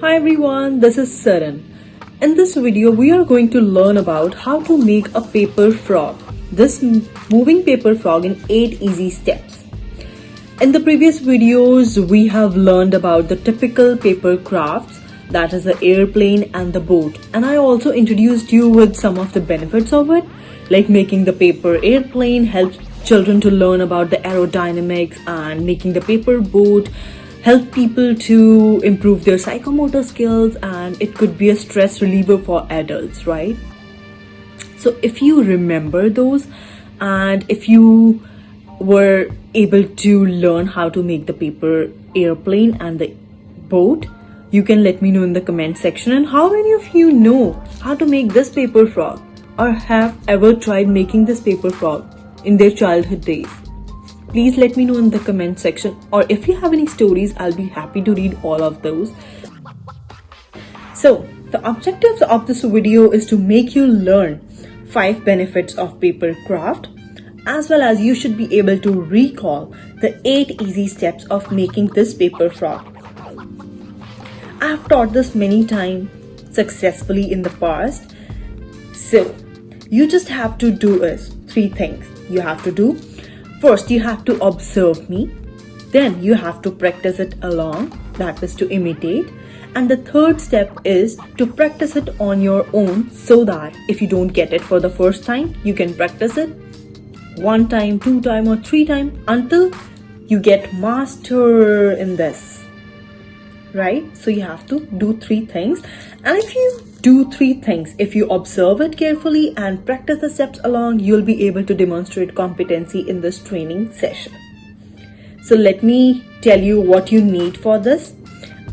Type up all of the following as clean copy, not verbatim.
Hi everyone, this is Saran. In this video, we are going to learn about how to make a paper frog. This moving paper frog in 8 easy steps. In the previous videos, we have learned about the typical paper crafts, that is the airplane and the boat. And I also introduced you with some of the benefits of it, like making the paper airplane helps children to learn about the aerodynamics, and making the paper boat help people to improve their psychomotor skills, and it could be a stress reliever for adults, right? So if you remember those, and if you were able to learn how to make the paper airplane and the boat, you can let me know in the comment section. And how many of you know how to make this paper frog, or have ever tried making this paper frog in their childhood days? Please let me know in the comment section, or if you have any stories, I'll be happy to read all of those. So the objectives of this video is to make you learn 5 benefits of paper craft, as well as you should be able to recall the 8 easy steps of making this paper frog. I have taught this many times successfully in the past. So you just have to do is 3 things you have to do. First, you have to observe me. Then you have to practice it along, that is to imitate. And the third step is to practice it on your own, so that if you don't get it for the first time, you can practice it 1 time, 2 time, or 3 times until you get master in this, right? So you have to do 3 things. And if you do 3 things, if you observe it carefully and practice the steps along, you'll be able to demonstrate competency in this training session. So let me tell you what you need for this,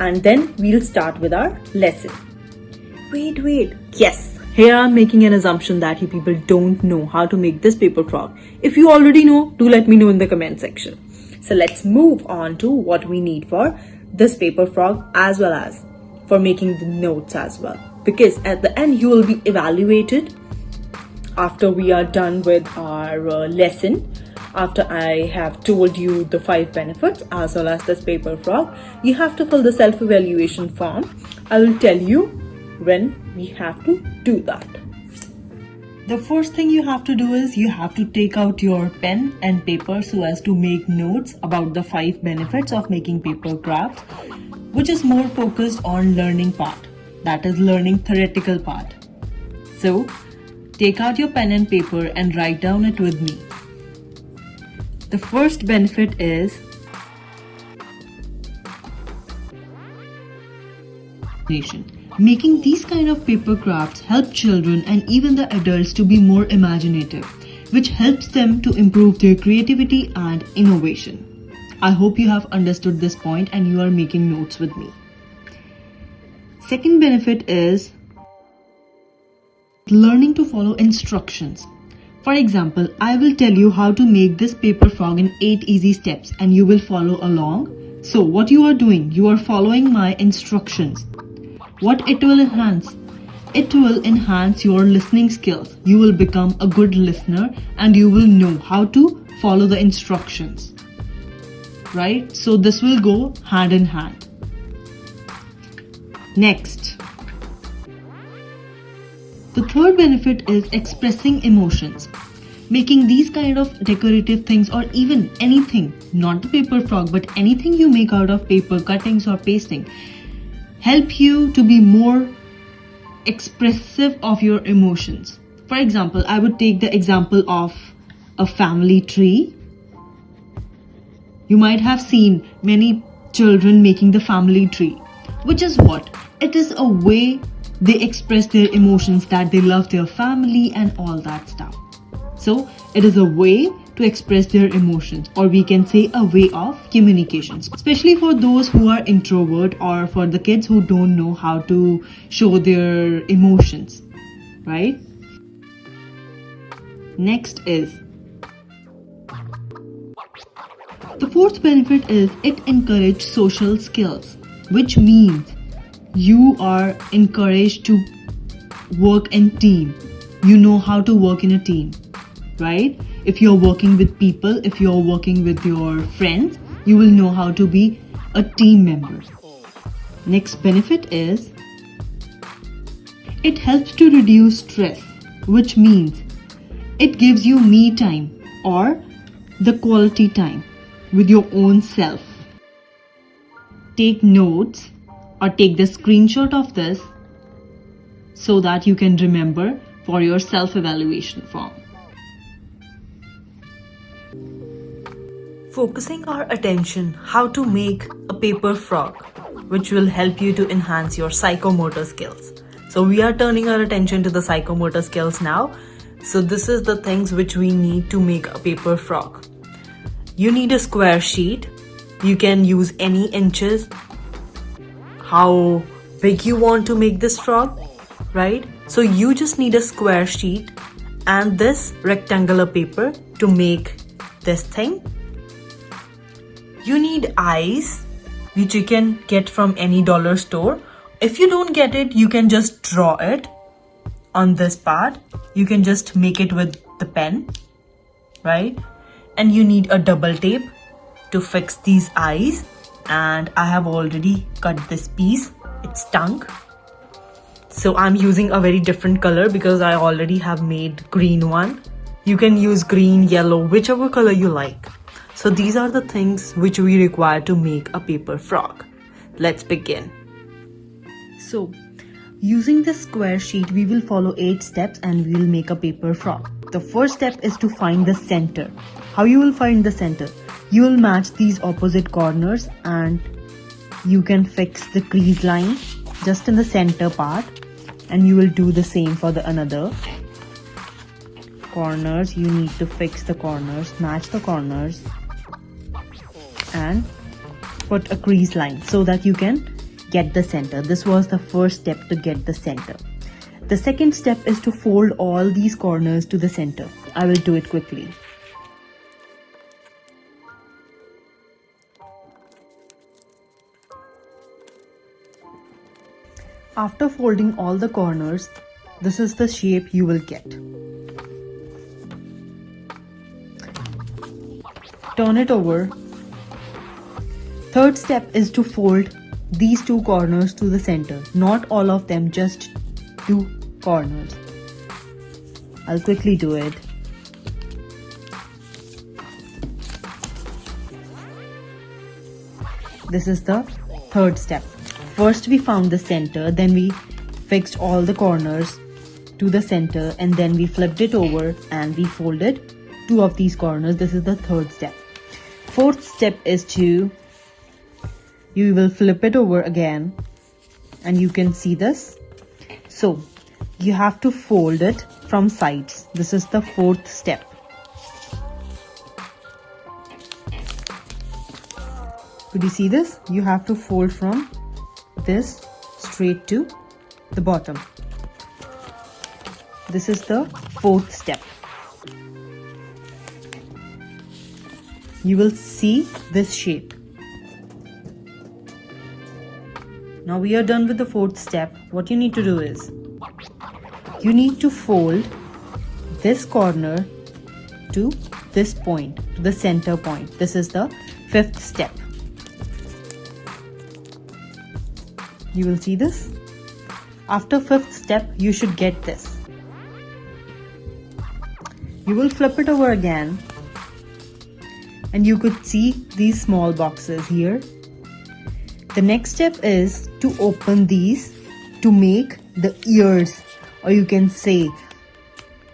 and then we'll start with our lesson. Wait. Yes, here I'm making an assumption that you people don't know how to make this paper frog. If you already know, do let me know in the comment section. So let's move on to what we need for this paper frog, as well as for making the notes as well. Because at the end, you will be evaluated after we are done with our lesson. After I have told you the 5 benefits as well as this paper frog, you have to fill the self-evaluation form. I will tell you when we have to do that. The first thing you have to do is you have to take out your pen and paper so as to make notes about the 5 benefits of making paper crafts, which is more focused on learning part. That is learning theoretical part. So take out your pen and paper and write down it with me. The first benefit is making these kind of paper crafts help children and even the adults to be more imaginative, which helps them to improve their creativity and innovation. I hope you have understood this point and you are making notes with me. Second benefit is learning to follow instructions. For example, I will tell you how to make this paper frog in 8 easy steps and you will follow along. So what you are doing, you are following my instructions. What it will enhance? It will enhance your listening skills. You will become a good listener and you will know how to follow the instructions. Right? So this will go hand in hand. Next, the third benefit is expressing emotions. Making these kind of decorative things, or even anything, not the paper frog, but anything you make out of paper cuttings or pasting, help you to be more expressive of your emotions. For example, I would take the example of a family tree. You might have seen many children making the family tree, which is what? It is a way they express their emotions, that they love their family and all that stuff. So it is a way to express their emotions, or we can say a way of communication, especially for those who are introvert, or for the kids who don't know how to show their emotions, right? Next is the fourth benefit is it encourages social skills, which means you are encouraged to work in team. You know how to work in a team, right? If you're working with people, if you're working with your friends, you will know how to be a team member. Next benefit is it helps to reduce stress, which means it gives you me time or the quality time with your own self. Take notes or take the screenshot of this so that you can remember for your self-evaluation form. Focusing our attention how to make a paper frog, which will help you to enhance your psychomotor skills. So we are turning our attention to the psychomotor skills now. So this is the things which we need to make a paper frog. You need a square sheet. You can use any inches, how big you want to make this frog, right? So you just need a square sheet and this rectangular paper to make this thing. You need eyes, which you can get from any dollar store. If you don't get it, you can just draw it on this part. You can just make it with the pen, right? And you need a double tape to fix these eyes. And I have already cut this piece. It's stunk. So I'm using a very different color because I already have made green one. You can use green, yellow, whichever color you like. So these are the things which we require to make a paper frog. Let's begin. So using this square sheet, we will follow 8 steps and we will make a paper frog. The first step is to find the center. How you will find the center? You will match these opposite corners and you can fix the crease line just in the center part, and you will do the same for the another corners. You need to fix the corners, match the corners and put a crease line so that you can get the center. This was the first step to get the center. The second step is to fold all these corners to the center. I will do it quickly. After folding all the corners, this is the shape you will get. Turn it over. Third step is to fold these 2 corners to the center. Not all of them, just 2 corners. I'll quickly do it. This is the third step. First we found the center, then we fixed all the corners to the center, and then we flipped it over and we folded 2 of these corners. This is the third step. Fourth step is to, you will flip it over again and you can see this. So you have to fold it from sides. This is the fourth step. Could you see this? You have to fold from this straight to the bottom. This is the fourth step. You will see this shape. Now we are done with the fourth step. What you need to do is, you need to fold this corner to this point, to the center point. This is the fifth step. You will see this. After fifth step, you should get this. You will flip it over again and you could see these small boxes here. The next step is to open these to make the ears, or you can say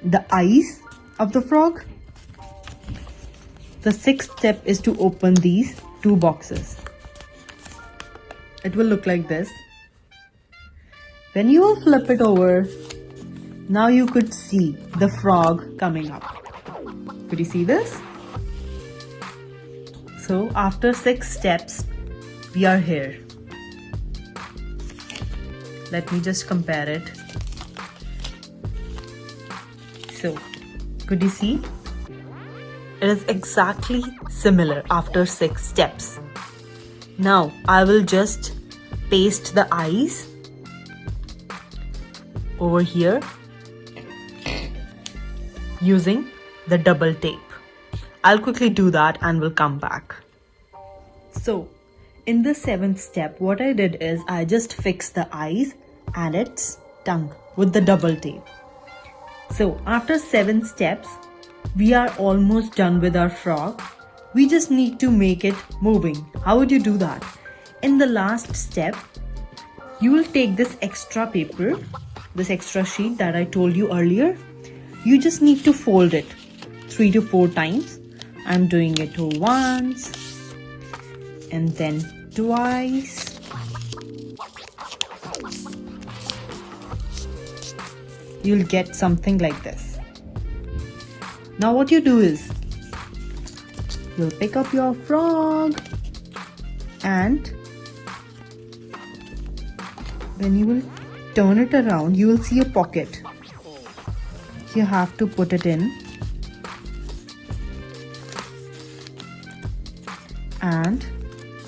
the eyes of the frog. The sixth step is to open these 2 boxes. It will look like this. When you will flip it over, now you could see the frog coming up. Could you see this? So after 6 steps, we are here. Let me just compare it. So, could you see? It is exactly similar after 6 steps. Now, I will just paste the eyes over here using the double tape. I'll quickly do that and we'll come back. So, In the 7th step, what I did is I just fixed the eyes and its tongue with the double tape. So after 7 steps, we are almost done with our frog. We just need to make it moving. How would you do that? In the last step, you will take this extra paper, this extra sheet that I told you earlier. You just need to fold it 3 to 4 times. I'm doing it once and then twice. You'll get something like this. Now what you do is, you'll pick up your frog and when you will turn it around, you will see a pocket. You have to put it in and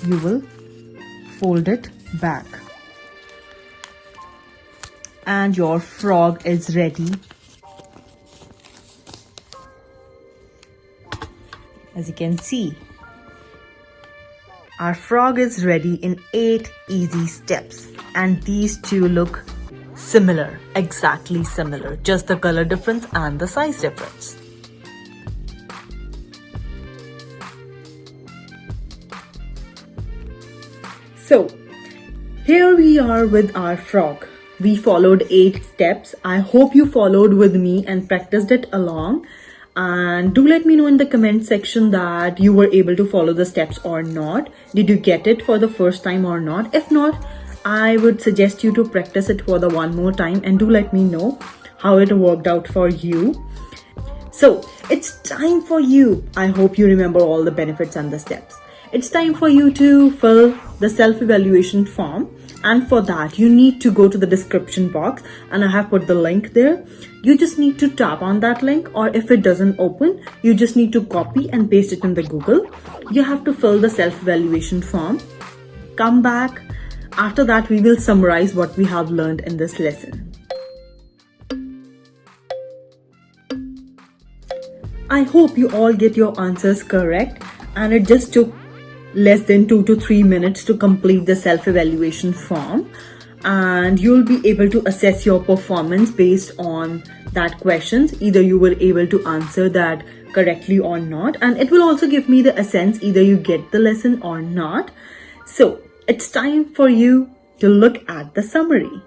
you will fold it back. And your frog is ready. As you can see, our frog is ready in 8 easy steps. And these two look similar, exactly similar, just the color difference and the size difference. So, here we are with our frog. We followed 8 steps. I hope you followed with me and practiced it along. And do let me know in the comment section that you were able to follow the steps or not. Did you get it for the first time or not? If not, I would suggest you to practice it for the one more time and do let me know how it worked out for you. So it's time for you. I hope you remember all the benefits and the steps. It's time for you to fill the self-evaluation form. And for that, you need to go to the description box and I have put the link there. You just need to tap on that link, or if it doesn't open, you just need to copy and paste it in the Google. You have to fill the self-evaluation form. Come back. After that, we will summarize what we have learned in this lesson. I hope you all get your answers correct, and it just took less than 2 to 3 minutes to complete the self-evaluation form, and you'll be able to assess your performance based on that questions. Either you were able to answer that correctly or not, and it will also give me the sense either you get the lesson or not. So it's time for you to look at the summary.